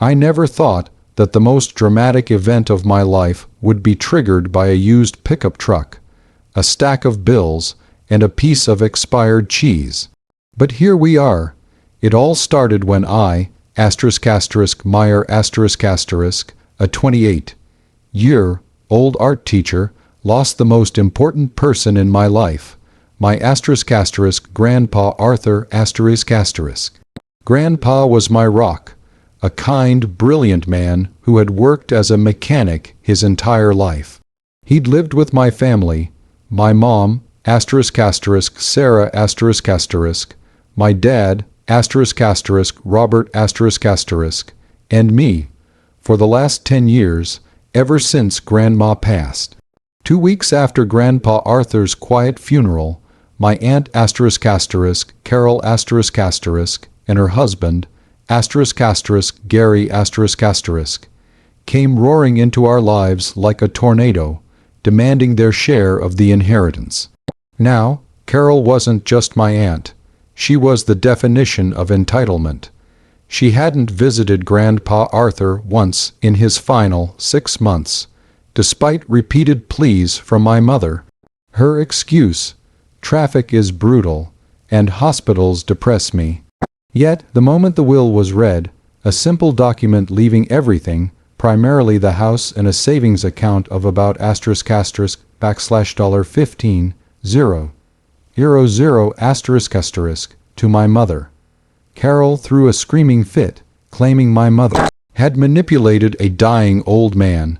I never thought that the most dramatic event of my life would be triggered by a used pickup truck, a stack of bills, and a piece of expired cheese. But here we are. It all started when I, Meyer, a 28-year-old art teacher, lost the most important person in my life, my grandpa Arthur **. Grandpa was my rock, a kind, brilliant man who had worked as a mechanic his entire life. He'd lived with my family, my mom, Sarah **, my dad, Robert **, and me, for the last 10 years, ever since Grandma passed. 2 weeks after Grandpa Arthur's quiet funeral, my aunt Carol **, and her husband, Gary **, came roaring into our lives like a tornado, demanding their share of the inheritance. Now, Carol wasn't just my aunt. She was the definition of entitlement. She hadn't visited Grandpa Arthur once in his final 6 months, despite repeated pleas from my mother. Her excuse: traffic is brutal, and hospitals depress me. Yet, the moment the will was read, a simple document leaving everything, primarily the house and a savings account of about $$15,000, to my mother. Carol threw a screaming fit, claiming my mother had manipulated a dying old man.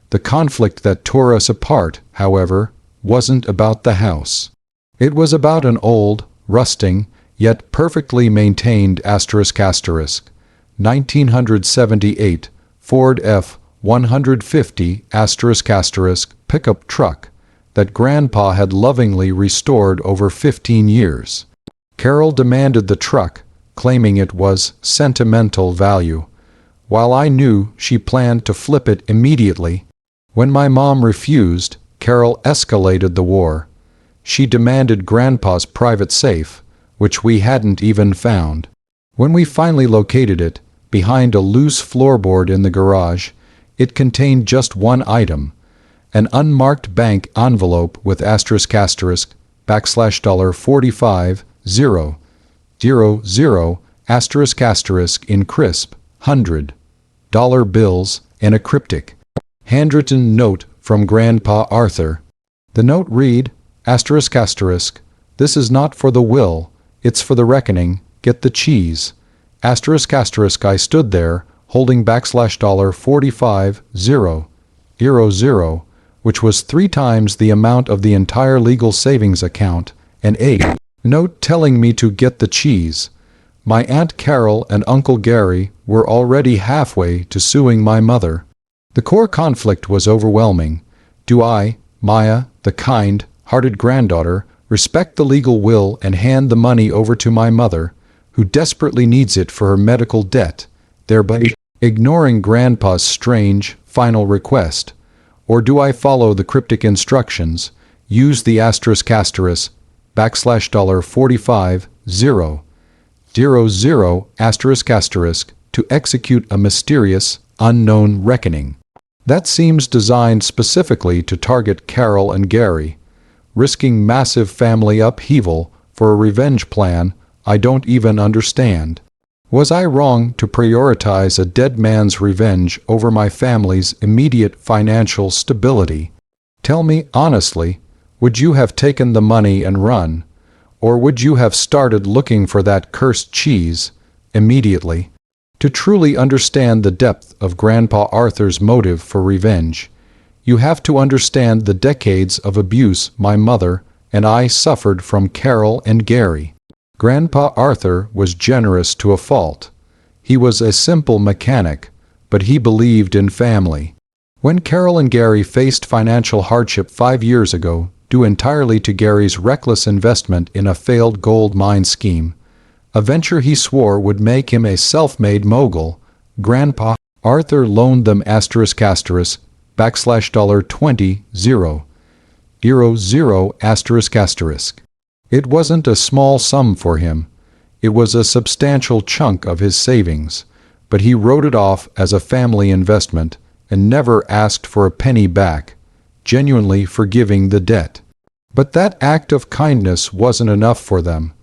The conflict that tore us apart, however, wasn't about the house. It was about an old, rusting, yet perfectly maintained *1978 Ford F-150 pickup truck that Grandpa had lovingly restored over 15 years. Carol demanded the truck, claiming it was sentimental value, while I knew she planned to flip it immediately. When my mom refused, Carol escalated the war. She demanded Grandpa's private safe, which we hadn't even found. When we finally located it, behind a loose floorboard in the garage, it contained just one item: an unmarked bank envelope with $$45,000 in crisp $100 bills and a cryptic, handwritten note from Grandpa Arthur. The note read, "This is not for the will, it's for the reckoning, get the cheese." I stood there, holding $45,000, which was 3 times the amount of the entire legal savings account, and a note telling me to get the cheese. My Aunt Carol and Uncle Gary were already halfway to suing my mother. The core conflict was overwhelming. Do I, Maya, the kind-hearted granddaughter, respect the legal will and hand the money over to my mother, who desperately needs it for her medical debt, thereby ignoring Grandpa's strange, final request? Or do I follow the cryptic instructions, use the $$45,000 to execute a mysterious, unknown reckoning? That seems designed specifically to target Carol and Gary, risking massive family upheaval for a revenge plan I don't even understand. Was I wrong to prioritize a dead man's revenge over my family's immediate financial stability? Tell me honestly, would you have taken the money and run? Or would you have started looking for that cursed cheese immediately? To truly understand the depth of Grandpa Arthur's motive for revenge, you have to understand the decades of abuse my mother and I suffered from Carol and Gary. Grandpa Arthur was generous to a fault. He was a simple mechanic, but he believed in family. When Carol and Gary faced financial hardship 5 years ago, due entirely to Gary's reckless investment in a failed gold mine scheme, a venture he swore would make him a self-made mogul, Grandpa Arthur loaned them $20,000. It wasn't a small sum for him. It was a substantial chunk of his savings, but he wrote it off as a family investment and never asked for a penny back, genuinely forgiving the debt. But that act of kindness wasn't enough for them.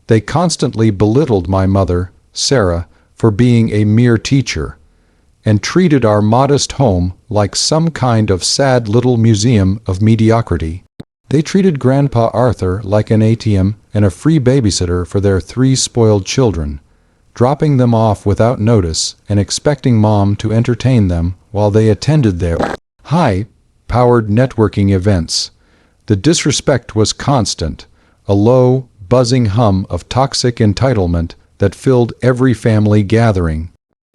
They constantly belittled my mother, Sarah, for being a mere teacher, and treated our modest home like some kind of sad little museum of mediocrity. They treated Grandpa Arthur like an ATM and a free babysitter for their 3 spoiled children, dropping them off without notice and expecting Mom to entertain them while they attended their high-powered networking events. The disrespect was constant, a low, buzzing hum of toxic entitlement that filled every family gathering.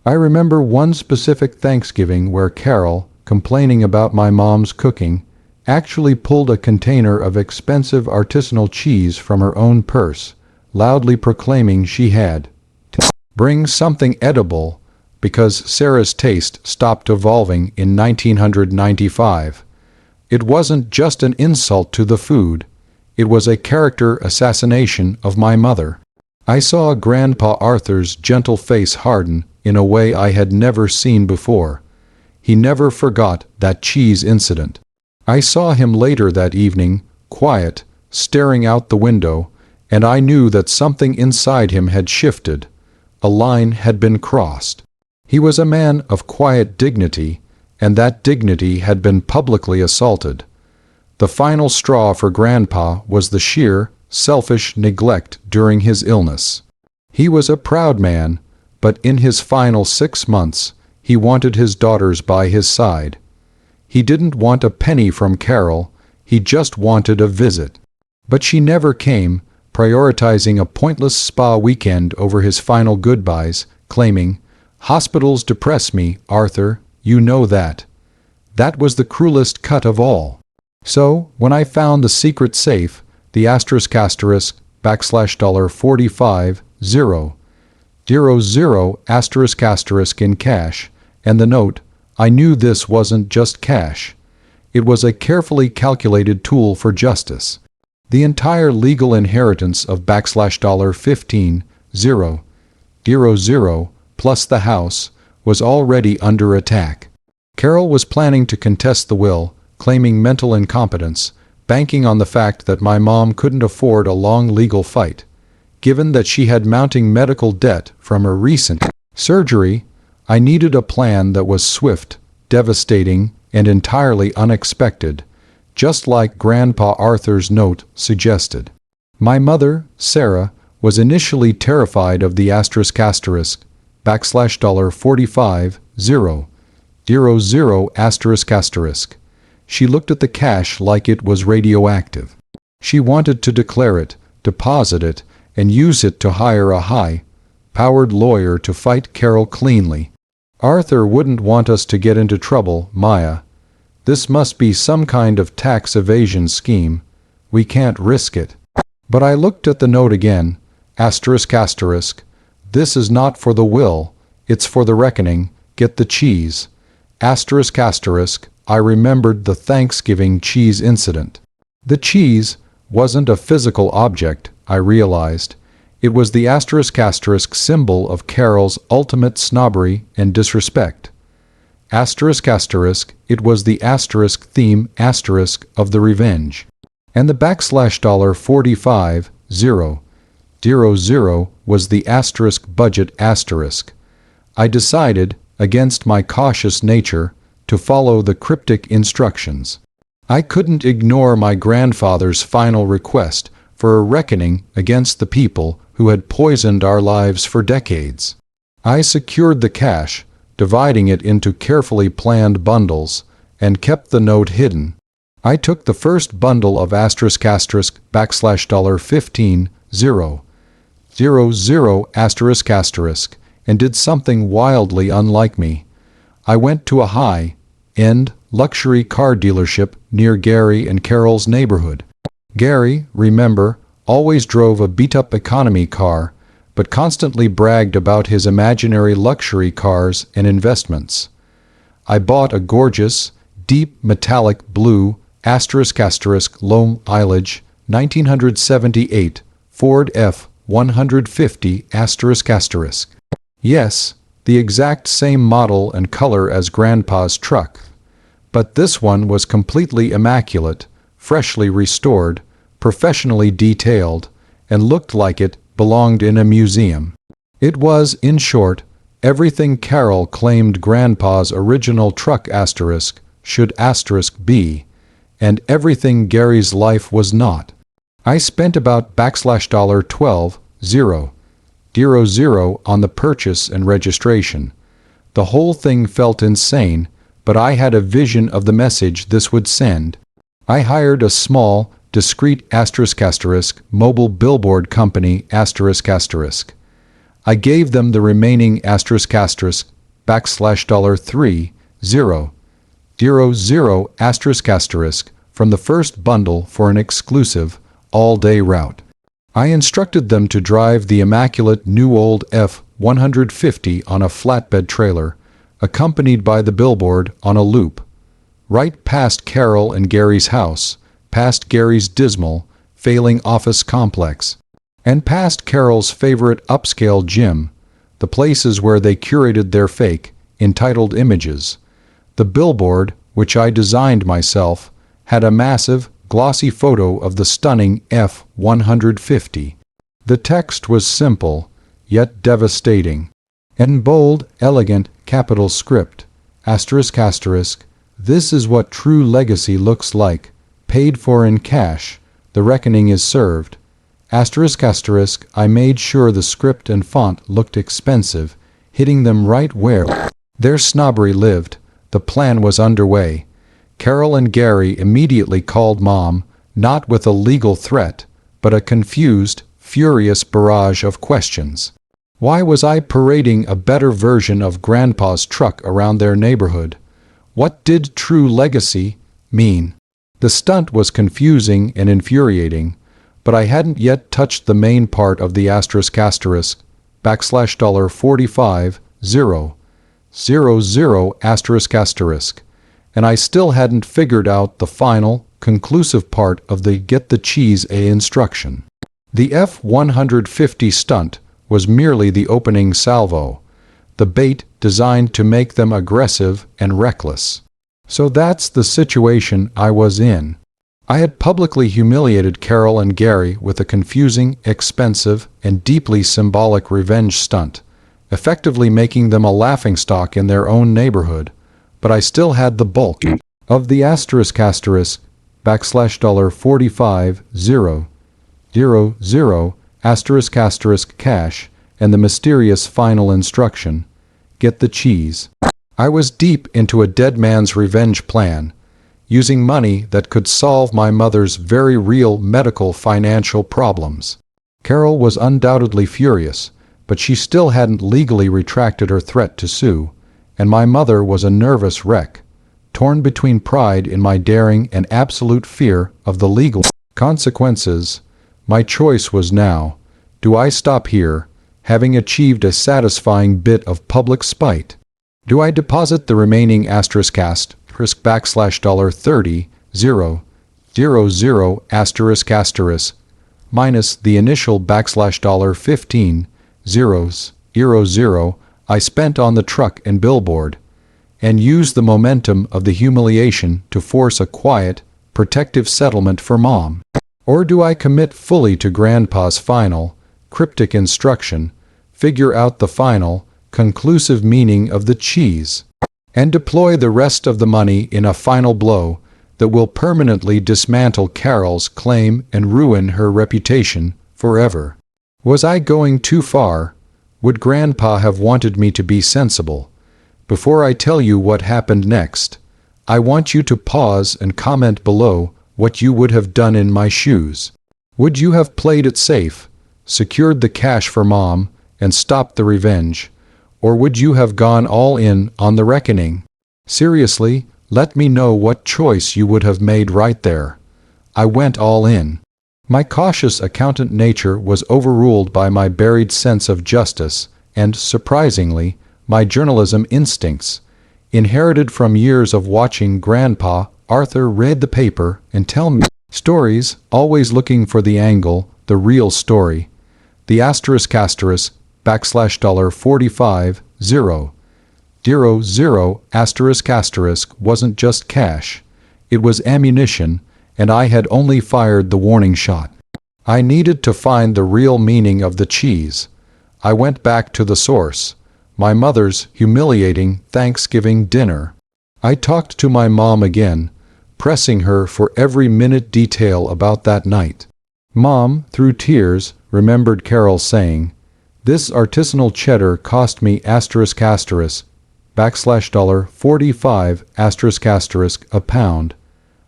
I remember one specific Thanksgiving where Carol, complaining about my mom's cooking, actually pulled a container of expensive artisanal cheese from her own purse, loudly proclaiming she had to bring something edible because Sarah's taste stopped evolving in 1995. It wasn't just an insult to the food, it was a character assassination of my mother. I saw Grandpa Arthur's gentle face harden in a way I had never seen before. He never forgot that cheese incident. I saw him later that evening, quiet, staring out the window, and I knew that something inside him had shifted. A line had been crossed. He was a man of quiet dignity, and that dignity had been publicly assaulted. The final straw for Grandpa was the sheer, selfish neglect during his illness. He was a proud man, but in his final 6 months, he wanted his daughters by his side. He didn't want a penny from Carol, he just wanted a visit. But she never came, prioritizing a pointless spa weekend over his final goodbyes, claiming, "Hospitals depress me, Arthur, you know that." That was the cruelest cut of all. So, when I found the secret safe, the *$45,000 in cash, and the note, I knew this wasn't just cash. It was a carefully calculated tool for justice. The entire legal inheritance of *$15,000 plus the house was already under attack. Carol was planning to contest the will, claiming mental incompetence, banking on the fact that my mom couldn't afford a long legal fight. Given that she had mounting medical debt from her recent surgery, I needed a plan that was swift, devastating, and entirely unexpected, just like Grandpa Arthur's note suggested. My mother, Sarah, was initially terrified of the *$45,000. She looked at the cash like it was radioactive. She wanted to declare it, deposit it, and use it to hire a high-powered lawyer to fight Carol cleanly. Arthur wouldn't want us to get into trouble, Maya. This must be some kind of tax evasion scheme. We can't risk it. But I looked at the note again, **. This is not for the will, it's for the reckoning, get the cheese. **. I remembered the Thanksgiving cheese incident. The cheese wasn't a physical object, I realized. It was the ** symbol of Carol's ultimate snobbery and disrespect. **. It was the asterisk theme * of the revenge. And the *$45,000 was the *budget*. I decided, against my cautious nature, to follow the cryptic instructions. I couldn't ignore my grandfather's final request for a reckoning against the people who had poisoned our lives for decades. I secured the cash, dividing it into carefully planned bundles, and kept the note hidden. I took the first bundle of *$ *$15,000 and did something wildly unlike me. I went to a high-end luxury car dealership near Gary and Carol's neighborhood. Gary, remember, always drove a beat-up economy car, but constantly bragged about his imaginary luxury cars and investments. I bought a gorgeous, deep metallic blue ** low mileage 1978 Ford F-150 **. Yes, the exact same model and color as Grandpa's truck. But this one was completely immaculate, freshly restored, professionally detailed, and looked like it belonged in a museum. It was, in short, everything Carol claimed Grandpa's original truck should be, and everything Gary's life was not. I spent about $12,000 on the purchase and registration. The whole thing felt insane, but I had a vision of the message this would send. I hired a small, discreet mobile billboard company ***. I gave them the remaining $3,000 from the first bundle for an exclusive, all-day route. I instructed them to drive the immaculate new old F-150 on a flatbed trailer, accompanied by the billboard on a loop, right past Carol and Gary's house, past Gary's dismal, failing office complex, and past Carol's favorite upscale gym, the places where they curated their fake, entitled images. The billboard, which I designed myself, had a massive, glossy photo of the stunning F-150. The text was simple, yet devastating. In bold, elegant, capital script, ***, this is what true legacy looks like, paid for in cash, the reckoning is served. ***, I made sure the script and font looked expensive, hitting them right where their snobbery lived. The plan was underway. Carol and Gary immediately called Mom, not with a legal threat, but a confused, furious barrage of questions. Why was I parading a better version of Grandpa's truck around their neighborhood? What did true legacy mean? The stunt was confusing and infuriating, but I hadn't yet touched the main part of the $45,000, and I still hadn't figured out the final, conclusive part of the Get the Cheese instruction. The F-150 stunt was merely the opening salvo, the bait designed to make them aggressive and reckless. So that's the situation I was in. I had publicly humiliated Carol and Gary with a confusing, expensive, and deeply symbolic revenge stunt, effectively making them a laughingstock in their own neighborhood, but I still had the bulk of the $45,000 cash and the mysterious final instruction, get the cheese. I was deep into a dead man's revenge plan, using money that could solve my mother's very real medical financial problems. Carol was undoubtedly furious, but she still hadn't legally retracted her threat to sue, and my mother was a nervous wreck, torn between pride in my daring and absolute fear of the legal consequences. My choice was now: do I stop here, having achieved a satisfying bit of public spite? Do I deposit the remaining $30,000 minus the initial $15,000 I spent on the truck and billboard, and use the momentum of the humiliation to force a quiet, protective settlement for Mom? Or do I commit fully to Grandpa's final, cryptic instruction, figure out the final, conclusive meaning of the cheese, and deploy the rest of the money in a final blow that will permanently dismantle Carol's claim and ruin her reputation forever? Was I going too far? Would Grandpa have wanted me to be sensible? Before I tell you what happened next, I want you to pause and comment below what you would have done in my shoes. Would you have played it safe, secured the cash for Mom, and stopped the revenge? Or would you have gone all in on the reckoning? Seriously, let me know what choice you would have made right there. I went all in. My cautious accountant nature was overruled by my buried sense of justice and, surprisingly, my journalism instincts, inherited from years of watching Grandpa Arthur read the paper and tell me stories, always looking for the angle, the real story. The $45,000 $20,000 wasn't just cash. It was ammunition, and I had only fired the warning shot. I needed to find the real meaning of the cheese. I went back to the source, my mother's humiliating Thanksgiving dinner. I talked to my mom again, pressing her for every minute detail about that night. Mom, through tears, remembered Carol saying, "This artisanal cheddar cost me $45 a pound.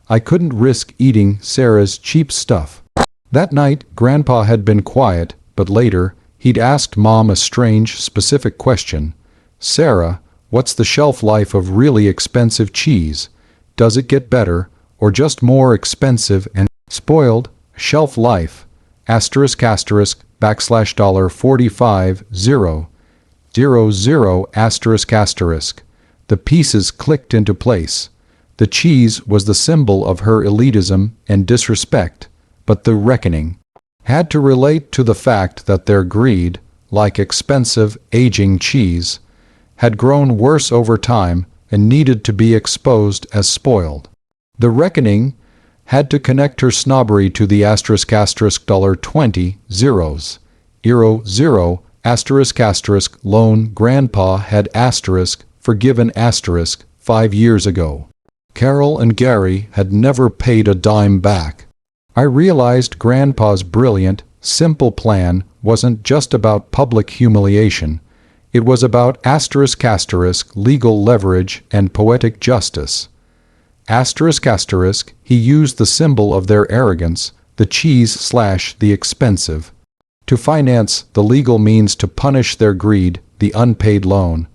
I couldn't risk eating Sarah's cheap stuff." That night, Grandpa had been quiet, but later, he'd asked Mom a strange, specific question. "Sarah, what's the shelf life of really expensive cheese? Does it get better, or just more expensive and spoiled? Shelf life, $45,000. The pieces clicked into place. The cheese was the symbol of her elitism and disrespect, but the reckoning had to relate to the fact that their greed, like expensive, aging cheese, had grown worse over time and needed to be exposed as spoiled. The reckoning had to connect her snobbery to the $20,000 loan Grandpa had forgiven 5 years ago. Carol and Gary had never paid a dime back. I realized Grandpa's brilliant, simple plan wasn't just about public humiliation. It was about legal leverage and poetic justice. He used the symbol of their arrogance, the cheese/the expensive, to finance the legal means to punish their greed, the unpaid loan.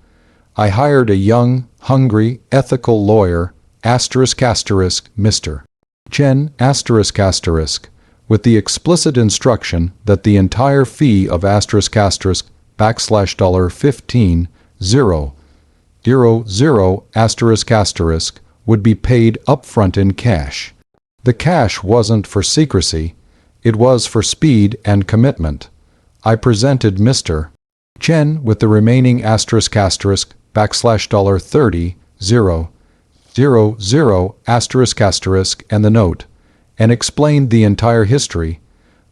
I hired a young, hungry, ethical lawyer, Mr. Chen, with the explicit instruction that the entire fee of $15,000 would be paid upfront in cash. The cash wasn't for secrecy, it was for speed and commitment. I presented Mr. Chen with the remaining $30,000 and the note, and explained the entire history,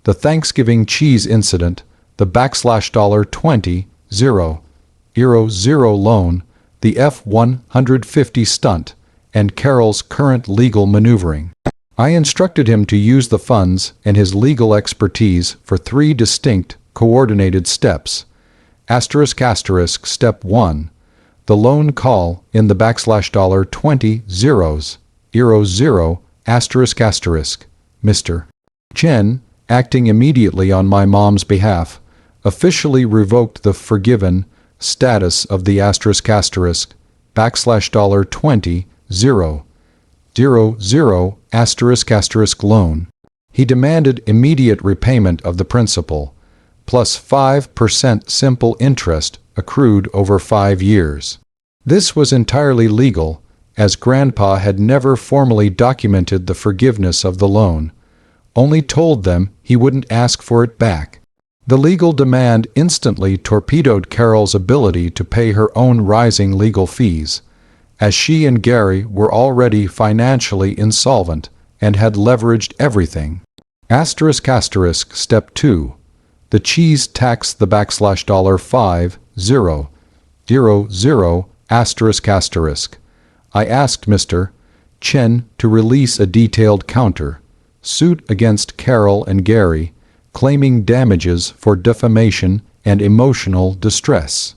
the Thanksgiving cheese incident, the $20,000 loan, the F-150 stunt, and Carol's current legal maneuvering. I instructed him to use the funds and his legal expertise for 3 distinct, coordinated steps. Step 1. The loan call in the $20,000, Mr. Chen, acting immediately on my mom's behalf, officially revoked the forgiven status of the $20,000 loan. He demanded immediate repayment of the principal, plus 5% simple interest accrued over 5 years. This was entirely legal, as Grandpa had never formally documented the forgiveness of the loan, only told them he wouldn't ask for it back. The legal demand instantly torpedoed Carol's ability to pay her own rising legal fees, as she and Gary were already financially insolvent and had leveraged everything. Step 2. The cheese tax the $50,000. I asked Mr. Chen to release a detailed counter suit against Carol and Gary, claiming damages for defamation and emotional distress.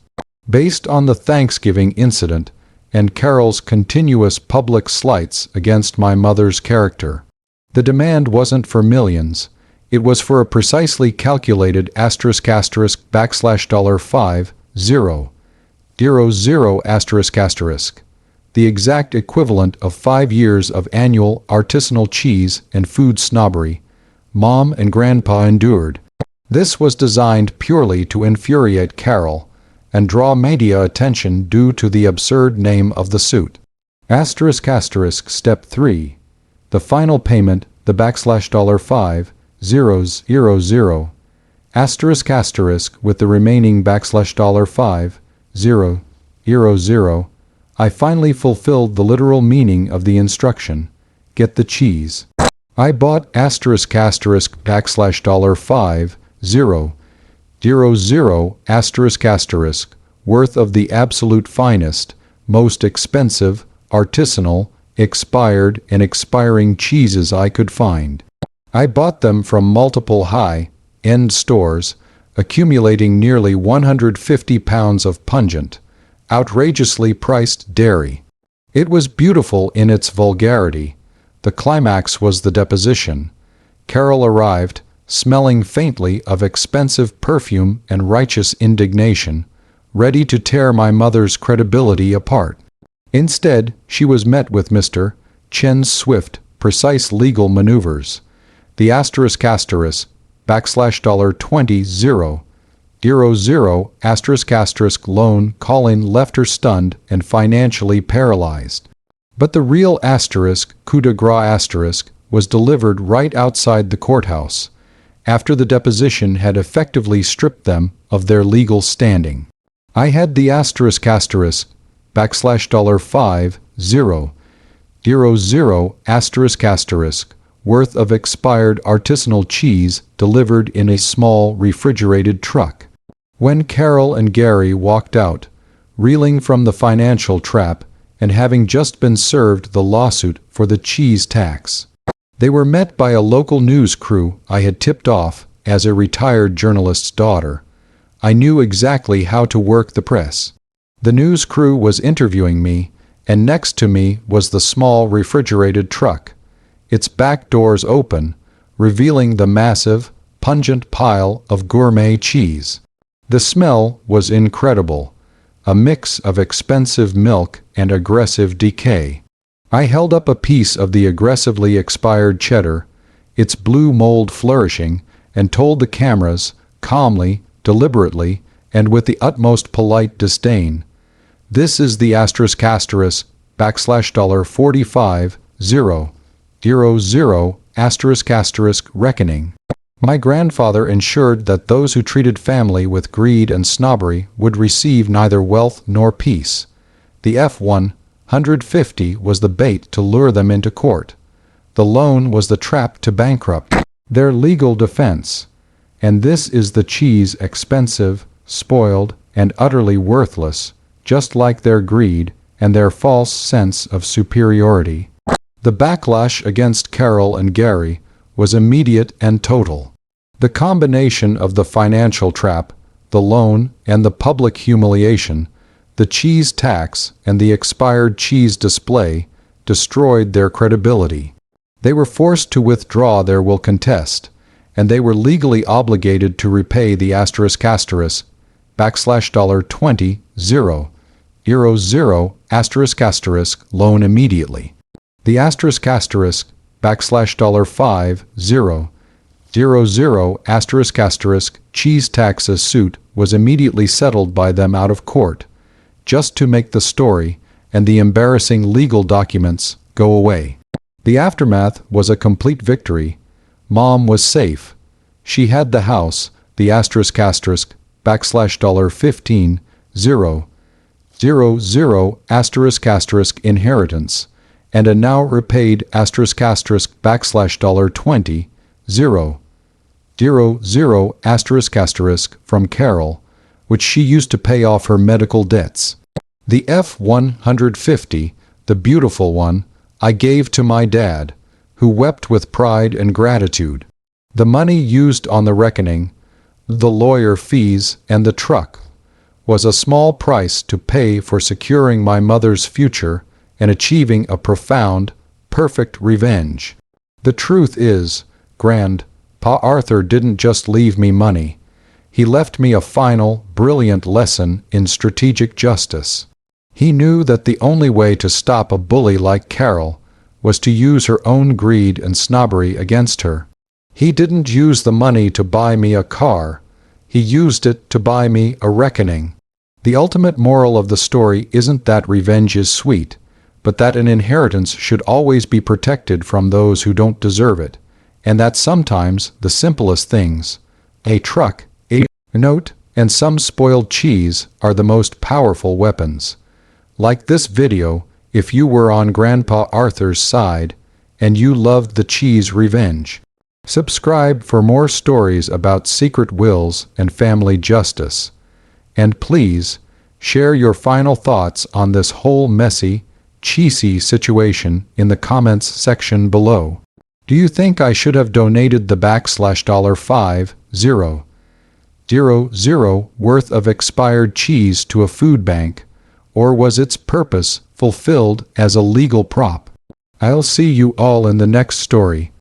Based on the Thanksgiving incident and Carol's continuous public slights against my mother's character, the demand wasn't for millions. It was for a precisely calculated $50,000, the exact equivalent of 5 years of annual artisanal cheese and food snobbery Mom and Grandpa endured. This was designed purely to infuriate Carol and draw media attention due to the absurd name of the suit. Step 3. The final payment, the $5,000, with the remaining $5,000 000, I finally fulfilled the literal meaning of the instruction. Get the cheese. I bought $5000 worth of the absolute finest, most expensive, artisanal, expired and expiring cheeses I could find. I bought them from multiple high-end stores, accumulating nearly 150 pounds of pungent, outrageously priced dairy. It was beautiful in its vulgarity. The climax was the deposition. Carol arrived, smelling faintly of expensive perfume and righteous indignation, ready to tear my mother's credibility apart. Instead, she was met with Mr. Chen's swift, precise legal maneuvers. The $20,000 loan calling left her stunned and financially paralyzed. But the real coup de grace was delivered right outside the courthouse, after the deposition had effectively stripped them of their legal standing. I had the $50,000 worth of expired artisanal cheese delivered in a small refrigerated truck. When Carol and Gary walked out, reeling from the financial trap and having just been served the lawsuit for the cheese tax, they were met by a local news crew I had tipped off as a retired journalist's daughter. I knew exactly how to work the press. The news crew was interviewing me, and next to me was the small refrigerated truck, its back doors open, revealing the massive, pungent pile of gourmet cheese. The smell was incredible, a mix of expensive milk and aggressive decay. I held up a piece of the aggressively expired cheddar, its blue mold flourishing, and told the cameras, calmly, deliberately, and with the utmost polite disdain, "This is the $45,000 reckoning." My grandfather ensured that those who treated family with greed and snobbery would receive neither wealth nor peace. The F-150 was the bait to lure them into court. The loan was the trap to bankrupt their legal defense. And this is the cheese, expensive, spoiled, and utterly worthless, just like their greed and their false sense of superiority. The backlash against Carol and Gary was immediate and total. The combination of the financial trap, the loan, and the public humiliation, the cheese tax, and the expired cheese display destroyed their credibility. They were forced to withdraw their will contest, and they were legally obligated to repay the $20,000 loan immediately. The $50,000 cheese taxes suit was immediately settled by them out of court, just to make the story and the embarrassing legal documents go away. The aftermath was a complete victory. Mom was safe. She had the house, the $15,000 inheritance, and a now repaid $$20,000 from Carol, which she used to pay off her medical debts. The F-150, the beautiful one, I gave to my dad, who wept with pride and gratitude. The money used on the reckoning, the lawyer fees, and the truck was a small price to pay for securing my mother's future and achieving a profound, perfect revenge. The truth is, Grandpa Arthur didn't just leave me money. He left me a final, brilliant lesson in strategic justice. He knew that the only way to stop a bully like Carol was to use her own greed and snobbery against her. He didn't use the money to buy me a car. He used it to buy me a reckoning. The ultimate moral of the story isn't that revenge is sweet, but that an inheritance should always be protected from those who don't deserve it, and that sometimes the simplest things, a truck, a note, and some spoiled cheese are the most powerful weapons. Like this video, if you were on Grandpa Arthur's side and you loved the cheese revenge. Subscribe for more stories about secret wills and family justice. And please, share your final thoughts on this whole messy, cheesy situation in the comments section below. Do you think I should have donated the $50,000 worth of expired cheese to a food bank, or was its purpose fulfilled as a legal prop? I'll see you all in the next story.